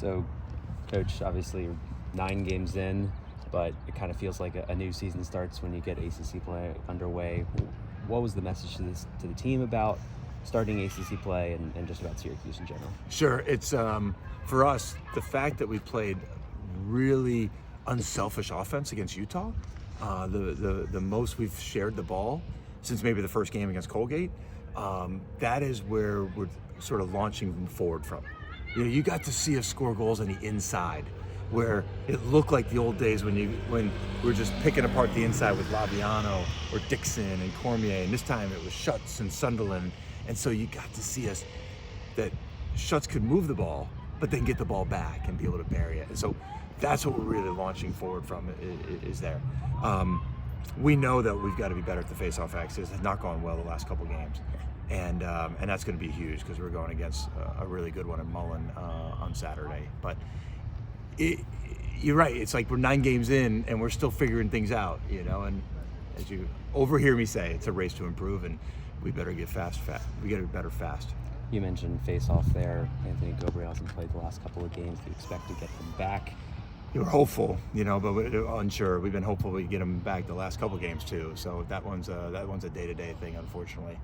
So, Coach, obviously 9 games in, but it kind of feels like a new season starts when you get ACC play underway. What was the message to the team about starting ACC play and just about Syracuse in general? Sure. It's for us, the fact that we played really unselfish offense against Utah, the most we've shared the ball since maybe the first game against Colgate, that is where we're sort of launching forward from. You know, you got to see us score goals on the inside, where it looked like the old days when we were just picking apart the inside with Laviano or Dixon and Cormier, and this time it was Schutz and Sunderland. And so you got to see us that Schutz could move the ball, but then get the ball back and be able to bury it. And so that's what we're really launching forward from is there. We know that we've got to be better at the face-off axis. It's not gone well the last couple games. And that's going to be huge because we're going against a really good one in Mullen on Saturday. But you're right. It's like we're 9 games in and we're still figuring things out, you know. And as you overhear me say, it's a race to improve, and we better get fast. We got to be better fast. You mentioned face-off there. Anthony Gabriel hasn't played the last couple of games. Do you expect to get him back? We're hopeful, you know, but we're unsure. We've been hopeful we get him back the last couple games too. So that one's a day-to-day thing, unfortunately.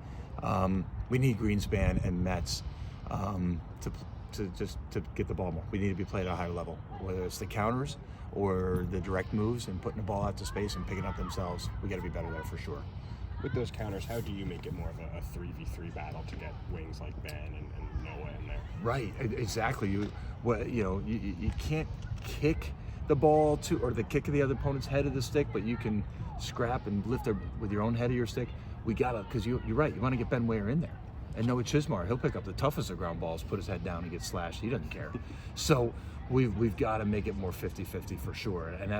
We need Greenspan and Metz to get the ball more. We need to be played at a higher level, whether it's the counters or the direct moves and putting the ball out to space and picking up themselves. We got to be better there for sure. With those counters, how do you make it more of a 3v3 battle to get wings like Ben and Noah in there? Right, exactly. You can't kick the ball to or the kick of the other opponent's head of the stick, but you can scrap and lift with your own head of your stick. We gotta, because you're right. You want to get Ben Weyer in there, and Noah Chismar, he'll pick up the toughest of ground balls, put his head down, and get slashed. He doesn't care. So we've got to make it more 50-50 for sure, and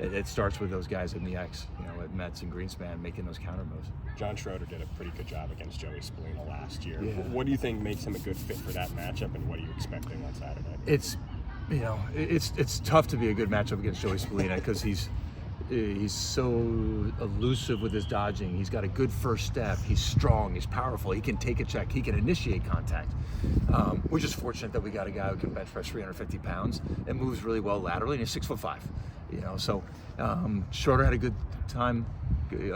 it starts with those guys in the X, you know, at Metz and Greenspan making those counter moves. John Schroeder did a pretty good job against Joey Spallina last year. Yeah. What do you think makes him a good fit for that matchup, and what are you expecting on Saturday? It's tough to be a good matchup against Joey Spallina because he's so elusive with his dodging. He's got a good first step. He's strong. He's powerful. He can take a check. He can initiate contact. We're just fortunate that we got a guy who can bench press 350 pounds and moves really well laterally, and he's 6'5". You know, so Schroeder had a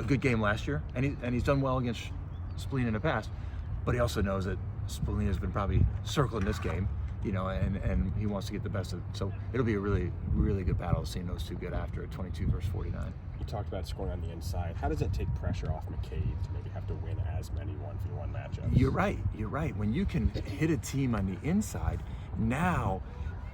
good game last year, and he's done well against Spallina in the past. But he also knows that Spallina's been probably circling this game. You know, and he wants to get the best of it. So it'll be a really, really good battle seeing those two get after it, 22 versus 49. You talked about scoring on the inside. How does it take pressure off McCabe to maybe have to win as many 1v1 matchups? You're right. When you can hit a team on the inside, now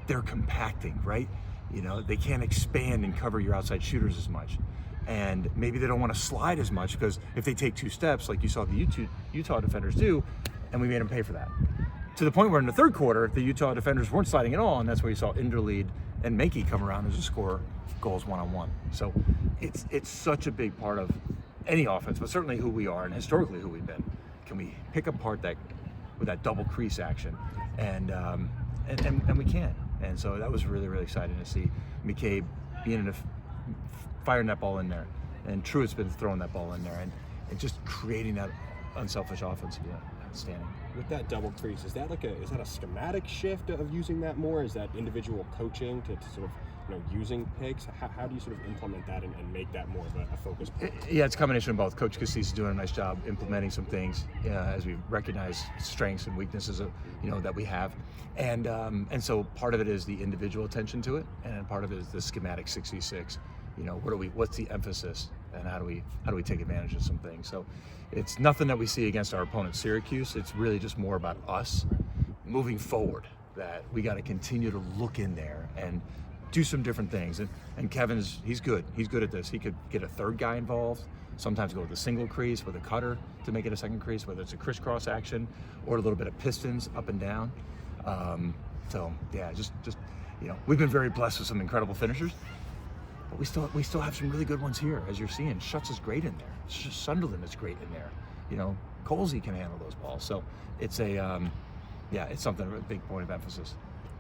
they're compacting, right? You know, they can't expand and cover your outside shooters as much. And maybe they don't want to slide as much because if they take 2 steps, like you saw the Utah defenders do, and we made them pay for that. To the point where in the third quarter, the Utah defenders weren't sliding at all, and that's where you saw Inderlead and Makey come around as a score goals one-on-one. So it's such a big part of any offense, but certainly who we are and historically who we've been. Can we pick apart that with that double crease action? And we can. And so that was really, really exciting to see McCabe firing that ball in there, and Truitt's been throwing that ball in there, and just creating that unselfish offense. Yeah, outstanding. With that double crease, is that a schematic shift of using that more? Is that individual coaching to sort of, you know, using picks? How do you sort of implement that and make that more of a focus point? Yeah, it's a combination of both. Coach Cassis is doing a nice job implementing some things as we recognize strengths and weaknesses that we have, and so part of it is the individual attention to it, and part of it is the schematic 6v6. You know, what's the emphasis, and how do we take advantage of some things? So it's nothing that we see against our opponent Syracuse. It's really just more about us moving forward, that we got to continue to look in there and do some different things. And Kevin's, he's good at this. He could get a third guy involved, sometimes go with a single crease with a cutter to make it a second crease, whether it's a crisscross action or a little bit of pistons up and down. So yeah, just you know, we've been very blessed with some incredible finishers. But we still have some really good ones here, as you're seeing. Schutz is great in there. Sunderland is great in there. You know, Colsey can handle those balls. So it's it's something, a big point of emphasis.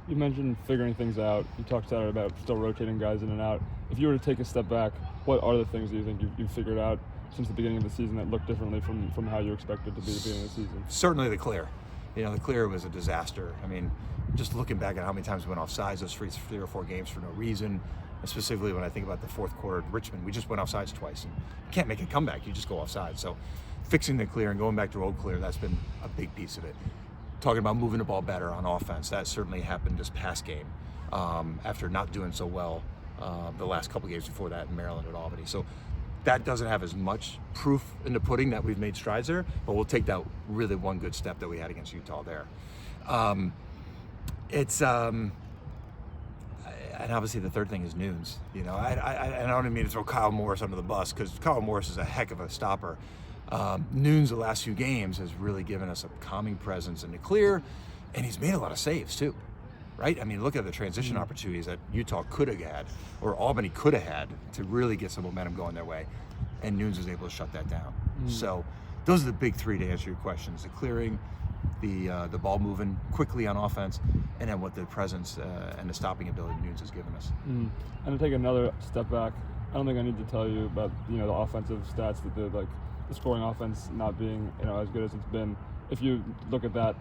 You mentioned figuring things out. You talked about still rotating guys in and out. If you were to take a step back, what are the things that you think you've figured out since the beginning of the season that look differently from how you expected to be at the beginning of the season? Certainly the clear. The clear was a disaster. I mean, just looking back at how many times we went offsides those 3 or 4 games for no reason, specifically when I think about the fourth quarter at Richmond, we just went offsides twice. And you can't make a comeback, you just go offside. So fixing the clear and going back to road clear, that's been a big piece of it. Talking about moving the ball better on offense, that certainly happened this past game after not doing so well the last couple games before that in Maryland at Albany. So that doesn't have as much proof in the pudding that we've made strides there, but we'll take that really one good step that we had against Utah there. And obviously the third thing is Nunes. I don't even mean to throw Kyle Morris under the bus, because Kyle Morris is a heck of a stopper. Nunes the last few games has really given us a calming presence in the clear, and he's made a lot of saves too, right? I mean, look at the transition opportunities that Utah could have had, or Albany could have had, to really get some momentum going their way, and Nunes was able to shut that down. So those are the big 3 to answer your questions: the clearing, the ball moving quickly on offense, and then what the presence and the stopping ability Nunes has given us. And to take another step back, I don't think I need to tell you about the offensive stats, that the scoring offense not being as good as it's been. If you look at that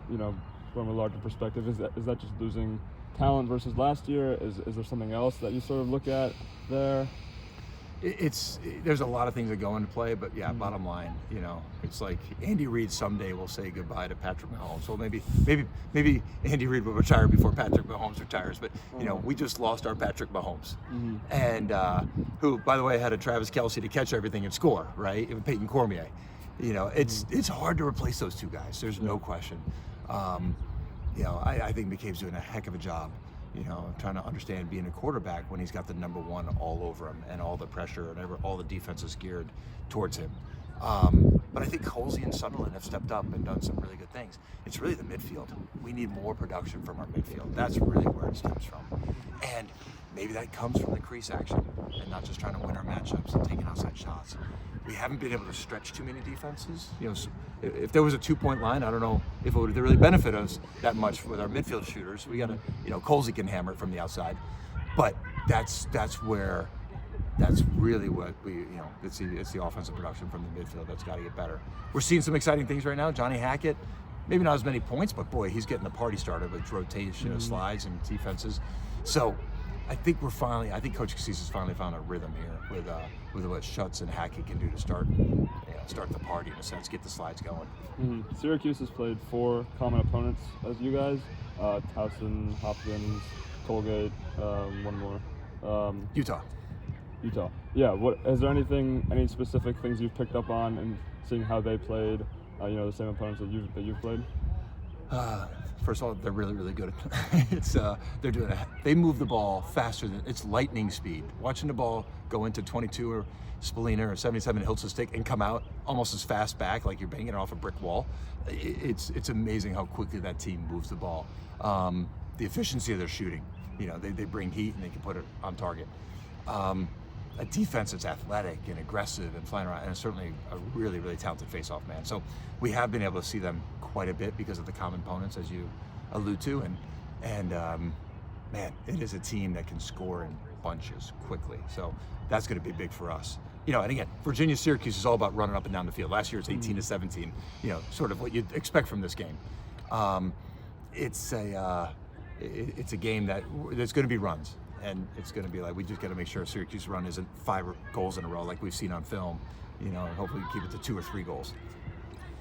from a larger perspective, is that just losing talent versus last year? Is there something else that you sort of look at there? There's a lot of things that go into play, but yeah, bottom line, it's like Andy Reid someday will say goodbye to Patrick Mahomes. Well, maybe Andy Reid will retire before Patrick Mahomes retires, but we just lost our Patrick Mahomes, and who, by the way, had a Travis Kelce to catch everything and score, right? Even Peyton Cormier. It's hard to replace those two guys. There's no question. I think McCabe's doing a heck of a job. Trying to understand being a quarterback when he's got the number one all over him, and all the pressure and all the defense is geared towards him. But I think Colsey and Sunderland have stepped up and done some really good things. It's really the midfield. We need more production from our midfield. That's really where it stems from. And maybe that comes from the crease action and not just trying to win our matchups and taking outside shots. We haven't been able to stretch too many defenses. If there was a 2-point line, I don't know if it would really benefit us that much with our midfield shooters. We got to, Colsey can hammer it from the outside, but that's really what we, it's the offensive production from the midfield that's got to get better. We're seeing some exciting things right now. Johnny Hackett, maybe not as many points, but boy, he's getting the party started with rotation, slides, and defenses. So I think Coach Cassis has finally found a rhythm here with what Schutz and Hackett can do to start the party, in a sense, get the slides going. Syracuse has played 4 common opponents as you guys: Towson, Hopkins, Colgate, one more. Utah. Yeah. What is there any specific things you've picked up on and seeing how they played? The same opponents that you've played. First of all, they're really, really good. They move the ball faster than it's lightning speed. Watching the ball go into 22 or Spallina or 77 Hiltz stick and come out almost as fast back, like you're banging it off a brick wall. It's amazing how quickly that team moves the ball. The efficiency of their shooting. They bring heat and they can put it on target. A defense that's athletic and aggressive and flying around, and certainly a really, really talented face-off man. So we have been able to see them quite a bit because of the common opponents, as you allude to, and man, it is a team that can score in bunches quickly. So that's going to be big for us. And again, Virginia-Syracuse is all about running up and down the field. Last year it's 18-17. Sort of what you'd expect from this game. It's a game that there's going to be runs. And it's going to be like, we just got to make sure Syracuse run isn't 5 goals in a row like we've seen on film, and hopefully we keep it to 2 or 3 goals.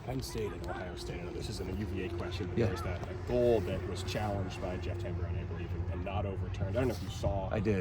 Penn State and Ohio State, I know this isn't a UVA question, but there's that goal that was challenged by Jeff Tamburoni, I believe, and not overturned. I don't know if you saw. I did.